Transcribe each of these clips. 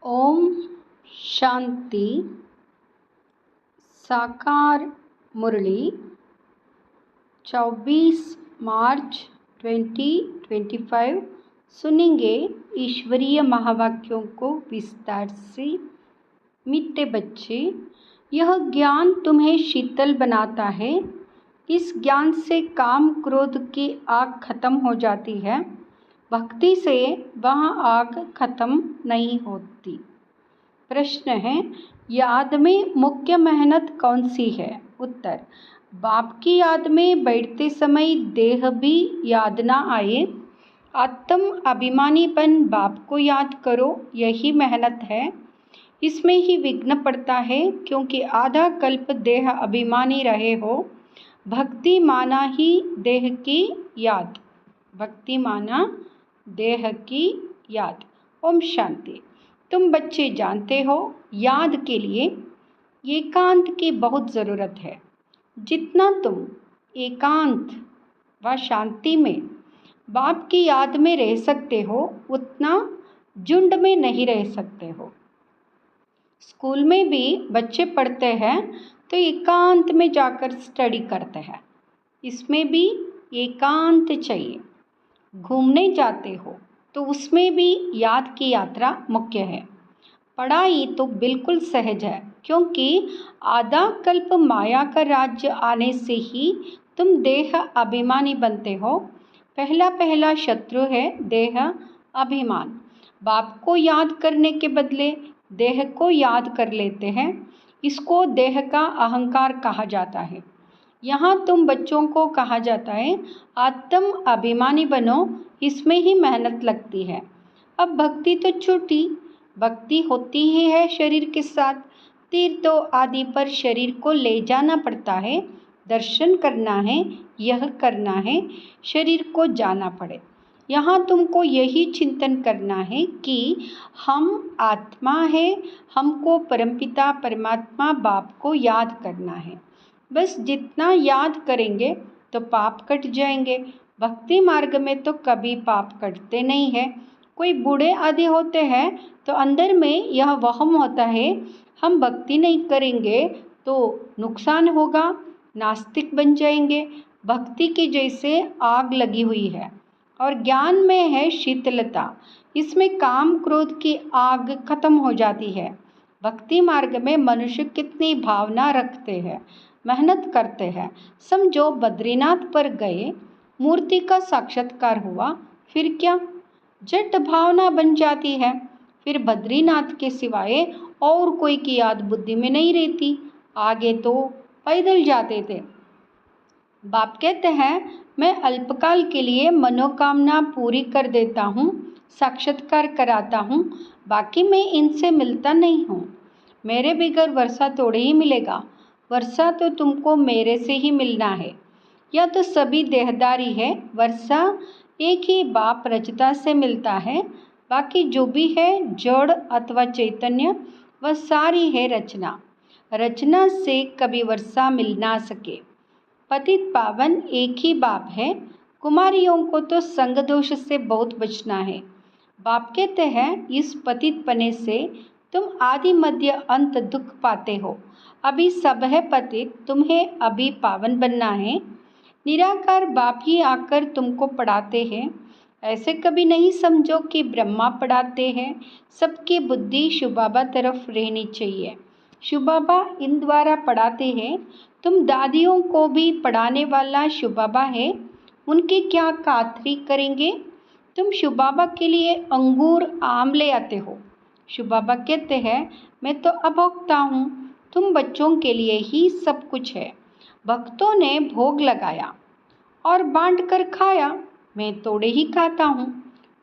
ओम शांति। साकार मुरली 24 मार्च 2025 सुनेंगे ईश्वरीय महावाक्यों को विस्तार से। मीठे बच्चे, यह ज्ञान तुम्हें शीतल बनाता है। इस ज्ञान से काम क्रोध की आग खत्म हो जाती है। भक्ति से वह आग खत्म नहीं होती। प्रश्न है, याद में मुख्य मेहनत कौन सी है? उत्तर, बाप की याद में बैठते समय देह भी याद ना आए। आत्म अभिमानीपन बाप को याद करो, यही मेहनत है। इसमें ही विघ्न पड़ता है, क्योंकि आधा कल्प देह अभिमानी रहे हो। भक्ति माना ही देह की याद। भक्ति माना देह की याद। ओम शांति। तुम बच्चे जानते हो, याद के लिए एकांत की बहुत ज़रूरत है। जितना तुम एकांत व शांति में बाप की याद में रह सकते हो, उतना झुंड में नहीं रह सकते हो। स्कूल में भी बच्चे पढ़ते हैं तो एकांत में जाकर स्टडी करते हैं। इसमें भी एकांत चाहिए। घूमने जाते हो तो उसमें भी याद की यात्रा मुख्य है। पढ़ाई तो बिल्कुल सहज है, क्योंकि आधा कल्प माया का राज्य आने से ही तुम देह अभिमानी बनते हो। पहला शत्रु है देह अभिमान। बाप को याद करने के बदले देह को याद कर लेते हैं। इसको देह का अहंकार कहा जाता है। यहाँ तुम बच्चों को कहा जाता है, आत्म अभिमानी बनो। इसमें ही मेहनत लगती है। अब भक्ति तो छोटी भक्ति होती ही है शरीर के साथ। तीर्थों आदि पर शरीर को ले जाना पड़ता है। दर्शन करना है, यह करना है, शरीर को जाना पड़े। यहाँ तुमको यही चिंतन करना है कि हम आत्मा है, हमको परमपिता परमात्मा बाप को याद करना है। बस जितना याद करेंगे तो पाप कट जाएंगे। भक्ति मार्ग में तो कभी पाप कटते नहीं है। कोई बूढ़े आदि होते हैं तो अंदर में यह वहम होता है, हम भक्ति नहीं करेंगे तो नुकसान होगा, नास्तिक बन जाएंगे। भक्ति की जैसे आग लगी हुई है और ज्ञान में है शीतलता। इसमें काम क्रोध की आग खत्म हो जाती है। भक्ति मार्ग में मनुष्य कितनी भावना रखते हैं, मेहनत करते हैं। समझो बद्रीनाथ पर गए, मूर्ति का साक्षात्कार हुआ, फिर क्या? जट भावना बन जाती है। फिर बद्रीनाथ के सिवाय और कोई की याद बुद्धि में नहीं रहती। आगे तो पैदल जाते थे। बाप कहते हैं, मैं अल्पकाल के लिए मनोकामना पूरी कर देता हूँ, साक्षात्कार कराता हूँ, बाकी मैं इनसे मिलता नहीं हूँ। मेरे बगैर वर्षा थोड़े ही मिलेगा। वर्षा तो तुमको मेरे से ही मिलना है। यह तो सभी देहदारी है। वर्षा एक ही बाप रचता से मिलता है। बाकी जो भी है जड़ अथवा चैतन्य, वह सारी है रचना। रचना से कभी वर्षा मिल ना सके। पतित पावन एक ही बाप है। कुमारियों को तो संग दोष से बहुत बचना है। बाप कहते हैं, इस पतित पने से तुम आदि मध्य अंत दुख पाते हो। अभी सब है पतित, तुम्हें अभी पावन बनना है। निराकार बाप ही आकर तुमको पढ़ाते हैं। ऐसे कभी नहीं समझो कि ब्रह्मा पढ़ाते हैं। सबकी बुद्धि शिव बाबा तरफ रहनी चाहिए। शिव बाबा इन द्वारा पढ़ाते हैं। तुम दादियों को भी पढ़ाने वाला शिव बाबा है। उनकी क्या खातिरी करेंगे? तुम शिव बाबा के लिए अंगूर आम ले आते हो। शिव बाबा कहते हैं, मैं तो अभोक्ता हूँ, तुम बच्चों के लिए ही सब कुछ है। भक्तों ने भोग लगाया और बांट कर खाया, मैं थोड़े ही खाता हूँ।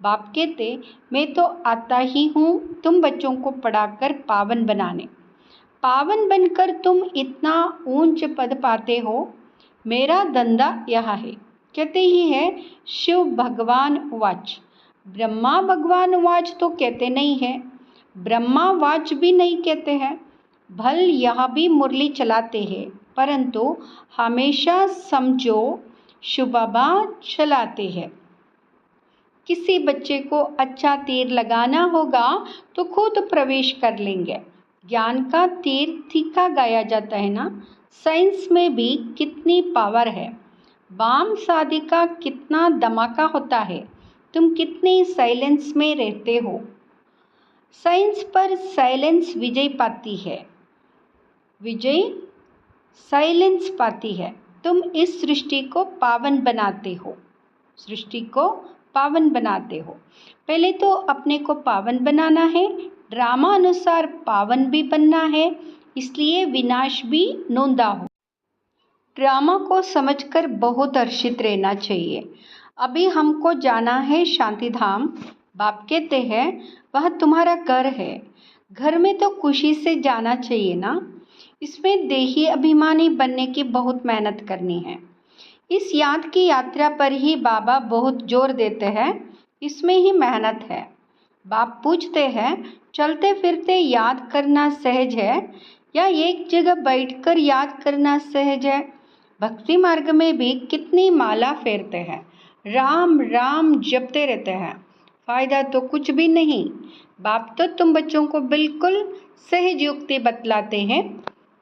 बाप कहते, मैं तो आता ही हूँ तुम बच्चों को पढ़ाकर पावन बनाने। पावन बनकर तुम इतना ऊंच पद पाते हो। मेरा धंधा यह है। कहते ही है, शिव भगवान वाच। ब्रह्मा भगवान वाच तो कहते नहीं है, ब्रह्मा वाच भी नहीं कहते हैं। भल यह भी मुरली चलाते हैं, परंतु हमेशा समझो शिव बाबा चलाते हैं। किसी बच्चे को अच्छा तीर लगाना होगा तो खुद प्रवेश कर लेंगे। ज्ञान का तीर तीखा गाया जाता है ना। साइंस में भी कितनी पावर है। बाम शादी का कितना धमाका होता है। तुम कितनी साइलेंस में रहते हो। साइंस पर साइलेंस विजय पाती है। विजय साइलेंस पाती है। तुम इस सृष्टि को पावन बनाते हो। सृष्टि को पावन बनाते हो। पहले तो अपने को पावन बनाना है, ड्रामा अनुसार पावन भी बनना है, इसलिए विनाश भी नोंदा हो। ड्रामा को समझकर बहुत हर्षित रहना चाहिए। अभी हमको जाना है शांति धाम। बाप कहते हैं वह तुम्हारा घर है। घर में तो खुशी से जाना चाहिए ना। इसमें देही अभिमानी बनने की बहुत मेहनत करनी है। इस याद की यात्रा पर ही बाबा बहुत जोर देते हैं। इसमें ही मेहनत है। बाप पूछते हैं चलते फिरते याद करना सहज है या एक जगह बैठकर याद करना सहज है। भक्ति मार्ग में भी कितनी माला फेरते हैं, राम राम जपते रहते हैं, फायदा तो कुछ भी नहीं। बाप तो तुम बच्चों को बिल्कुल सहज युक्ति बतलाते हैं।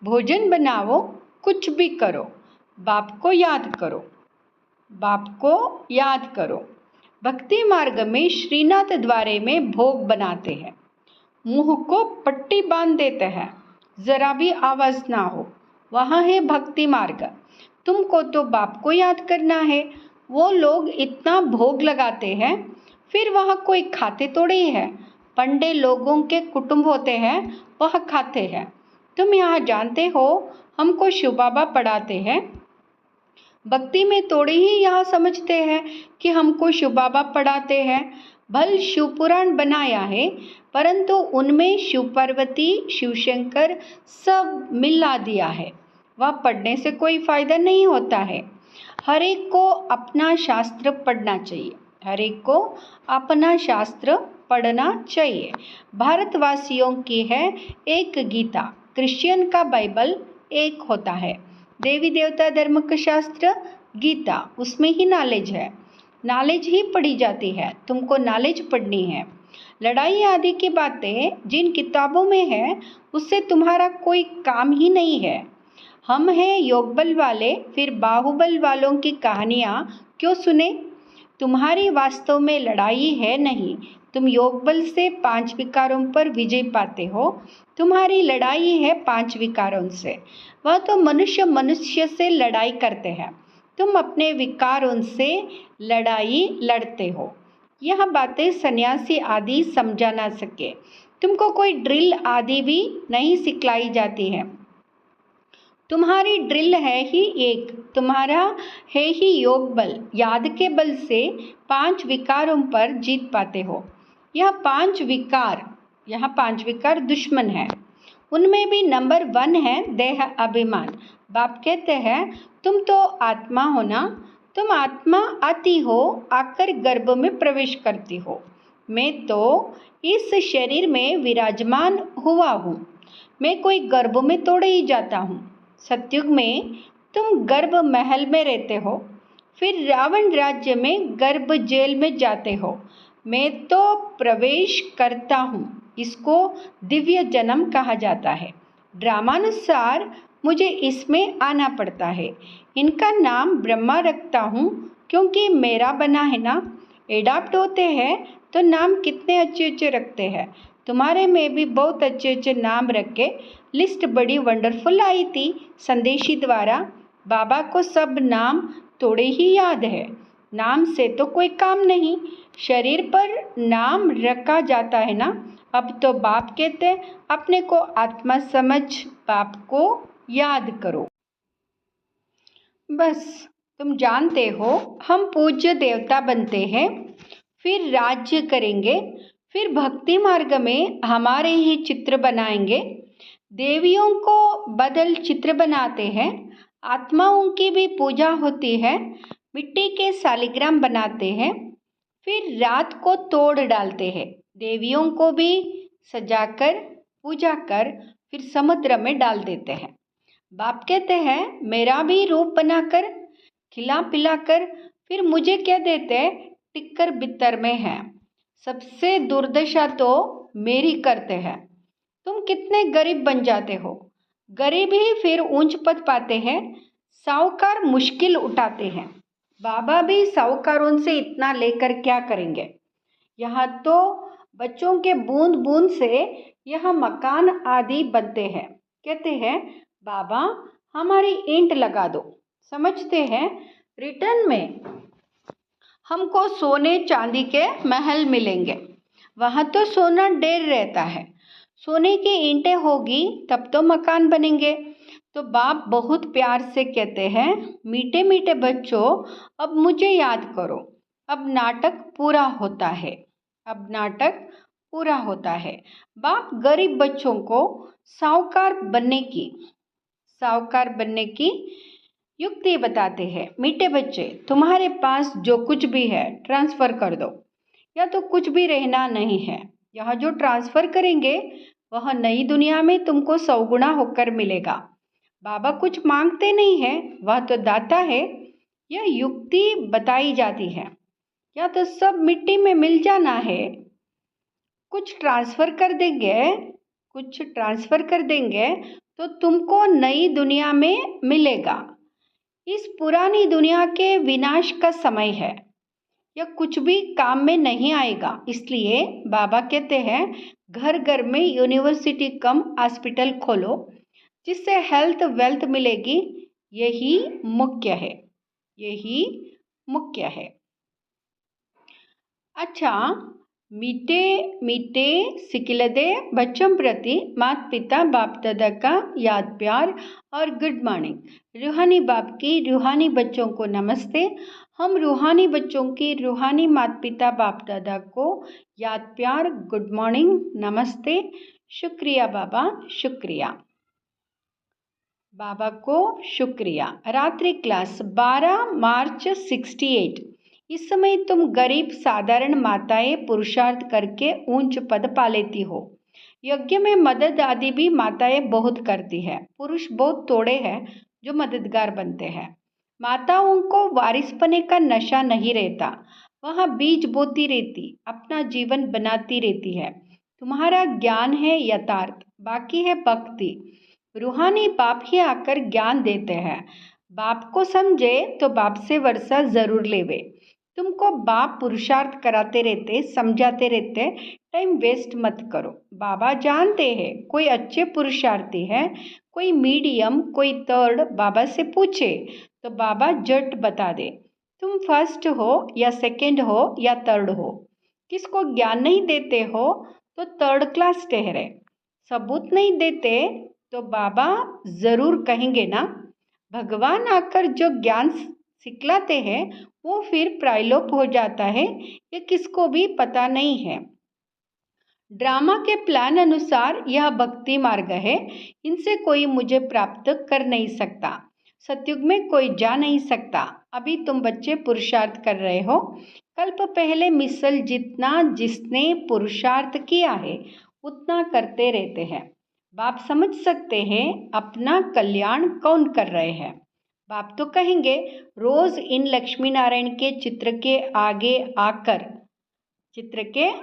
भोजन बनाओ, कुछ भी करो, बाप को याद करो। बाप को याद करो। भक्ति मार्ग में श्रीनाथ द्वारे में भोग बनाते हैं। मुंह को पट्टी बांध देते हैं, जरा भी आवाज ना हो। वहाँ है भक्ति मार्ग। तुमको तो बाप को याद करना है। वो लोग इतना भोग लगाते हैं, फिर वहाँ कोई खाते थोड़े है। पंडे लोगों के कुटुंब होते हैं, वह खाते हैं। तुम यहाँ जानते हो हमको शिव बाबा पढ़ाते हैं। भक्ति में थोड़े ही यहाँ समझते हैं कि हमको शिव बाबा पढ़ाते हैं। भल शिव पुराण बनाया है, परंतु उनमें शिव पार्वती शिव शंकर सब मिला दिया है। वह पढ़ने से कोई फायदा नहीं होता है। हर एक को अपना शास्त्र पढ़ना चाहिए। हर एक को अपना शास्त्र पढ़ना चाहिए। भारतवासियों की है एक गीता, क्रिश्चियन का बाइबल एक होता है। देवी देवता धर्म का शास्त्र गीता, उसमें ही नॉलेज है। नॉलेज ही पढ़ी जाती है। तुमको नॉलेज पढ़नी है। लड़ाई आदि की बातें जिन किताबों में है उससे तुम्हारा कोई काम ही नहीं है। हम हैं योग बल वाले, फिर बाहुबल वालों की कहानियाँ क्यों सुने। तुम्हारी वास्तव में लड़ाई है नहीं। तुम योग बल से 5 विकारों पर विजय पाते हो। तुम्हारी लड़ाई है 5 विकारों से। वह तो मनुष्य मनुष्य से लड़ाई करते हैं। तुम अपने विकारों से लड़ाई लड़ते हो। यह बातें सन्यासी आदि समझा ना सके। तुमको कोई ड्रिल आदि भी नहीं सिखलाई जाती है। तुम्हारी ड्रिल है ही एक, तुम्हारा है ही योग बल। याद के बल से 5 विकारों पर जीत पाते हो। यह 5 विकार दुश्मन है। उनमें भी नंबर 1 है देह अभिमान। बाप कहते हैं तुम तो आत्मा हो ना। तुम आत्मा आती हो, आकर गर्भ में प्रवेश करती हो। मैं तो इस शरीर में विराजमान हुआ हूँ। मैं कोई गर्भ में थोड़े ही जाता हूँ। सतयुग में तुम गर्भ महल में रहते हो, फिर रावण राज्य में गर्भ जेल में जाते हो। मैं तो प्रवेश करता हूँ। इसको दिव्य जन्म कहा जाता है। ड्रामानुसार मुझे इसमें आना पड़ता है। इनका नाम ब्रह्मा रखता हूँ क्योंकि मेरा बना है ना। एडाप्ट होते हैं तो नाम कितने अच्छे अच्छे रखते हैं। तुम्हारे में भी बहुत अच्छे अच्छे नाम रख के लिस्ट बड़ी वंडरफुल आई थी संदेशी द्वारा। बाबा को सब नाम थोड़े ही याद है। नाम से तो कोई काम नहीं, शरीर पर नाम रखा जाता है ना। अब तो बाप कहते अपने को आत्मा समझ बाप को याद करो। बस तुम जानते हो हम पूज्य देवता बनते हैं, फिर राज्य करेंगे, फिर भक्ति मार्ग में हमारे ही चित्र बनाएंगे। देवियों को बदल चित्र बनाते हैं। आत्माओं की भी पूजा होती है। मिट्टी के शालिग्राम बनाते हैं, फिर रात को तोड़ डालते हैं। देवियों को भी सजाकर पूजा कर फिर समुद्र में डाल देते हैं। बाप कहते हैं मेरा भी रूप बनाकर खिला पिलाकर फिर मुझे क्या देते, टिक्कर बित्तर में है। सबसे दुर्दशा तो मेरी करते हैं। तुम कितने गरीब बन जाते हो। गरीब ही फिर ऊंच पद पाते हैं। साहूकार मुश्किल उठाते हैं। बाबा भी साहूकारों से इतना लेकर क्या करेंगे। यहाँ तो बच्चों के बूंद बूंद से यह मकान आदि बनते हैं। कहते हैं बाबा हमारी ईंट लगा दो। समझते हैं रिटर्न में हमको सोने चांदी के महल मिलेंगे। वहाँ तो सोना ढेर रहता है। सोने की ईंटें होगी तब तो मकान बनेंगे। तो बाप बहुत प्यार से कहते हैं मीठे मीठे बच्चों अब मुझे याद करो। अब नाटक पूरा होता है। अब नाटक पूरा होता है। बाप गरीब बच्चों को साहूकार बनने की युक्ति बताते हैं। मीठे बच्चे तुम्हारे पास जो कुछ भी है ट्रांसफ़र कर दो। या तो कुछ भी रहना नहीं है। यह जो ट्रांसफ़र करेंगे वह नई दुनिया में तुमको 100 गुना होकर मिलेगा। बाबा कुछ मांगते नहीं है, वह तो दाता है। यह युक्ति बताई जाती है। या तो सब मिट्टी में मिल जाना है। कुछ ट्रांसफ़र कर देंगे तो तुमको नई दुनिया में मिलेगा। इस पुरानी दुनिया के विनाश का समय है। यह कुछ भी काम में नहीं आएगा। इसलिए बाबा कहते हैं घर घर में यूनिवर्सिटी कम हॉस्पिटल खोलो जिससे हेल्थ वेल्थ मिलेगी। यही मुख्य है। अच्छा मीठे मीठे सिकिलदे बच्चों प्रति माता पिता बाप दादा का याद प्यार और गुड मॉर्निंग। रूहानी बाप की रूहानी बच्चों को नमस्ते। हम रूहानी बच्चों की रूहानी माता पिता बाप दादा को याद प्यार गुड मॉर्निंग नमस्ते। शुक्रिया बाबा शुक्रिया। बाबा को शुक्रिया। रात्रि क्लास 12 मार्च 68। इस समय तुम गरीब साधारण माताएं पुरुषार्थ करके ऊंच पद पा लेती हो। यज्ञ में मदद आदि भी माताएं बहुत करती है। पुरुष बहुत थोड़े हैं जो मददगार बनते हैं। माताओं को वारिसपने का नशा नहीं रहता। वहाँ बीज बोती रहती, अपना जीवन बनाती रहती है। तुम्हारा ज्ञान है यथार्थ, बाकी है भक्ति। रूहानी बाप ही आकर ज्ञान देते हैं। बाप को समझे तो बाप से वर्षा जरूर लेवे। तुमको बाप पुरुषार्थ कराते रहते, समझाते रहते, टाइम वेस्ट मत करो। बाबा जानते हैं कोई अच्छे पुरुषार्थी है, कोई मीडियम, कोई थर्ड। बाबा से पूछे तो बाबा झट बता दे तुम फर्स्ट हो या सेकंड हो या थर्ड हो। किसको ज्ञान नहीं देते हो तो थर्ड क्लास ठहरे। सबूत नहीं देते तो बाबा ज़रूर कहेंगे ना। भगवान आकर जो ज्ञान सिखलाते हैं वो फिर प्रायलोप हो जाता है, ये किसको भी पता नहीं है। ड्रामा के प्लान अनुसार यह भक्ति मार्ग है। इनसे कोई मुझे प्राप्त कर नहीं सकता। सतयुग में कोई जा नहीं सकता। अभी तुम बच्चे पुरुषार्थ कर रहे हो। कल्प पहले मिसल जितना जिसने पुरुषार्थ किया है उतना करते रहते हैं। बाप समझ सकते हैं अपना कल्याण कौन कर रहे हैं। बाप तो कहेंगे रोज इन लक्ष्मी नारायण के चित्र के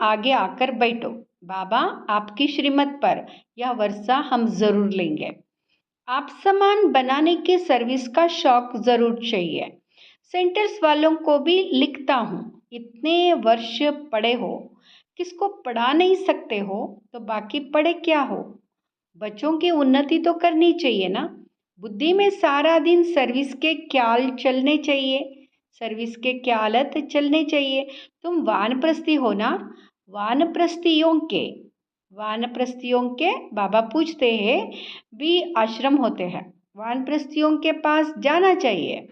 आगे आकर बैठो। बाबा आपकी श्रीमत पर यह वर्षा हम जरूर लेंगे। आप सामान बनाने के सर्विस का शौक जरूर चाहिए। सेंटर्स वालों को भी लिखता हूँ, इतने वर्ष पढ़े हो, किसको पढ़ा नहीं सकते हो तो बाकी पढ़े क्या हो। बच्चों की उन्नति तो करनी चाहिए ना। बुद्धि में सारा दिन सर्विस के ख्याल चलने चाहिए। तुम वानप्रस्थी हो ना। वानप्रस्थियों के बाबा पूछते हैं भी आश्रम होते हैं। वानप्रस्थियों के पास जाना चाहिए।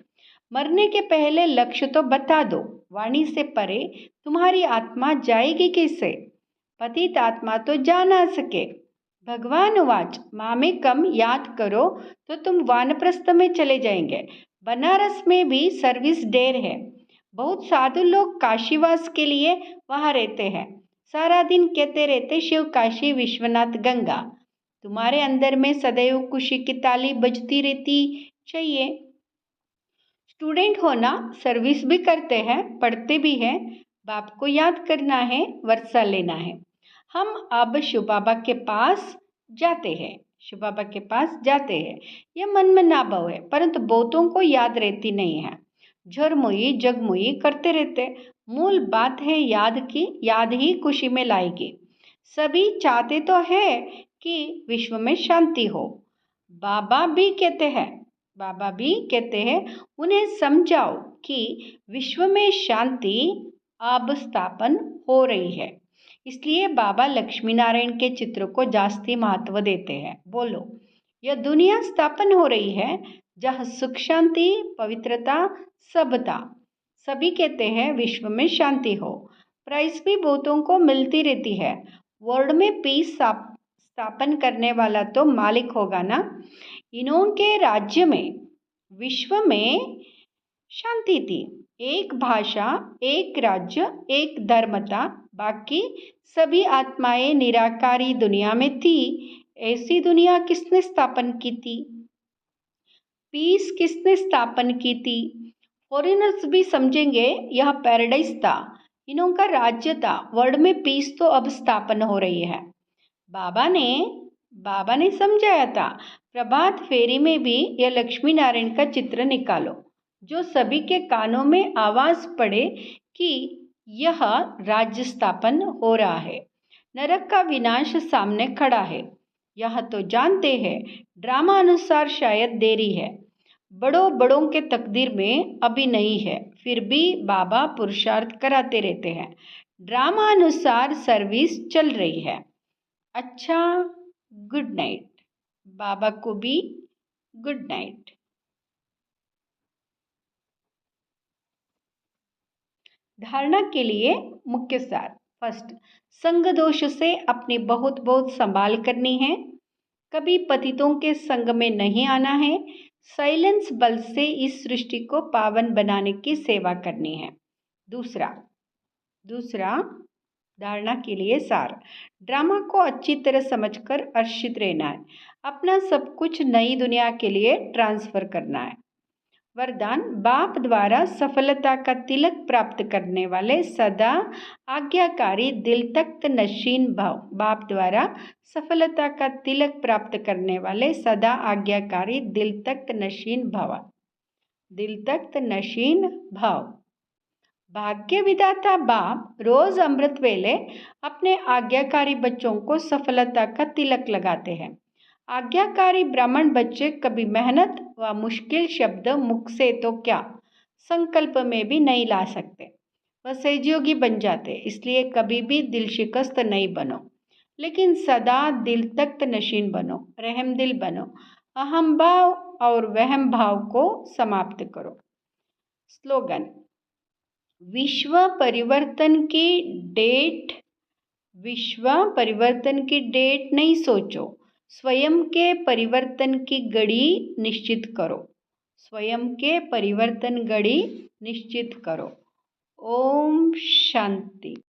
मरने के पहले लक्ष्य तो बता दो। वाणी से परे तुम्हारी आत्मा जाएगी कैसे। पतित आत्मा तो जा ना सके। भगवान वाच मामेकम याद करो तो तुम वानप्रस्थ में चले जाएंगे। बनारस में भी सर्विस ढेर है। बहुत साधु लोग काशीवास के लिए वहाँ रहते हैं। सारा दिन कहते रहते शिव काशी विश्वनाथ गंगा। तुम्हारे अंदर में सदैव खुशी की ताली बजती रहती चाहिए। स्टूडेंट होना, सर्विस भी करते हैं, पढ़ते भी हैं, बाप को याद करना है, वर्षा लेना है। हम अब शिव बाबा के पास जाते हैं। शिव बाबा के पास जाते हैं। यह मन में ना भाव है, परंतु बहुतों को याद रहती नहीं है। झरमुई जगमुई करते रहते। मूल बात है याद की, याद ही खुशी में लाएगी। सभी चाहते तो है कि विश्व में शांति हो। बाबा भी कहते हैं उन्हें समझाओ कि विश्व में शांति अब स्थापन हो रही है। इसलिए बाबा लक्ष्मी नारायण के चित्र को जास्ती महत्व देते हैं। बोलो, यह दुनिया स्थापन हो रही है जहाँ सुख शांति पवित्रता सबता। सभी कहते हैं विश्व में शांति हो। प्राइज भी बहुतों को मिलती रहती है। वर्ल्ड में पीस स्थापन करने वाला तो मालिक होगा ना। इनके राज्य में विश्व में शांति थी। एक भाषा, एक राज्य, एक धर्म था। बाकी सभी आत्माएं निराकारी दुनिया में थी। ऐसी दुनिया किसने स्थापन की थी? पीस किसने स्थापन की थी? फॉरेनर्स भी समझेंगे यह पैराडाइज था, इन्हों का राज्य था। वर्ल्ड में पीस तो अब स्थापन हो रही है। बाबा ने समझाया था। प्रभात फेरी में भी यह लक्ष्मी नारायण का चित्र निकालो, जो सभी के कानों में आवाज पड़े कि यह राज्य स्थापन हो रहा है। नरक का विनाश सामने खड़ा है। यह तो जानते हैं, ड्रामा अनुसार शायद देरी है। बड़ों के तकदीर में अभी नहीं है, फिर भी बाबा पुरुषार्थ कराते रहते हैं। ड्रामा अनुसार सर्विस चल रही है। अच्छा, गुड नाइट। बाबा को भी गुड नाइट। धारणा के लिए मुख्य सार। फर्स्ट, संग दोष से अपनी बहुत संभाल करनी है। कभी पतितों के संग में नहीं आना है। साइलेंस बल से इस सृष्टि को पावन बनाने की सेवा करनी है। दूसरा धारणा के लिए सार। ड्रामा को अच्छी तरह समझकर हर्षित रहना है। अपना सब कुछ नई दुनिया के लिए ट्रांसफर करना है। वरदान, बाप द्वारा सफलता का तिलक प्राप्त करने वाले सदा आज्ञाकारी दिल तख्त नशीन भाव। बाप द्वारा सफलता का तिलक प्राप्त करने वाले सदा आज्ञाकारी दिल तख्त नशीन भाव। दिल तख्त नशीन भाव। भाग्य विधाता बाप रोज अमृत वेले अपने आज्ञाकारी बच्चों को सफलता का तिलक लगाते हैं। आज्ञाकारी ब्राह्मण बच्चे कभी मेहनत व मुश्किल शब्द मुख से तो क्या संकल्प में भी नहीं ला सकते। वह सहयोगी बन जाते। इसलिए कभी भी दिल शिकस्त नहीं बनो, लेकिन सदा दिल तख्त नशीन बनो, रहम दिल बनो। अहम भाव और वहम भाव को समाप्त करो। स्लोगन, विश्व परिवर्तन की डेट नहीं सोचो, स्वयं के परिवर्तन की घड़ी निश्चित करो। स्वयं के परिवर्तन घड़ी निश्चित करो। ओम शांति।